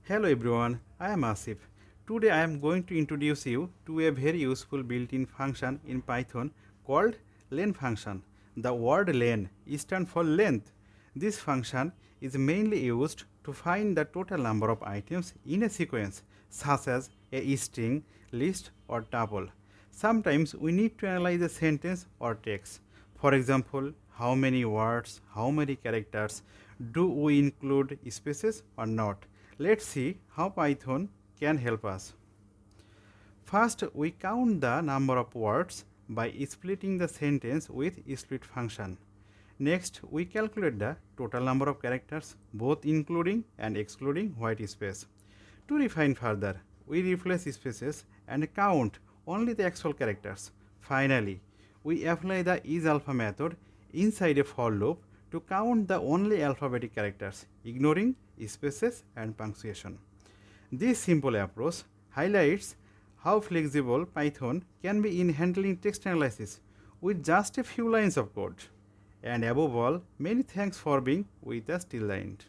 Hello everyone, I am Asif. Today I am going to introduce you to a very useful built-in function in Python called len function. The word len stands for length. This function is mainly used to find the total number of items in a sequence such as a string, list or tuple. Sometimes we need to analyze a sentence or text. For example, how many words, how many characters, do we include spaces or not? Let's see how Python can help us. First, we count the number of words by splitting the sentence with split function. Next, we calculate the total number of characters, both including and excluding white space. To refine further, we replace spaces and count only the actual characters. Finally, we apply the isAlpha method inside a for loop to count the only alphabetic characters, ignoring spaces and punctuation. This simple approach highlights how flexible Python can be in handling text analysis with just a few lines of code. And above all, many thanks for being with us till the end.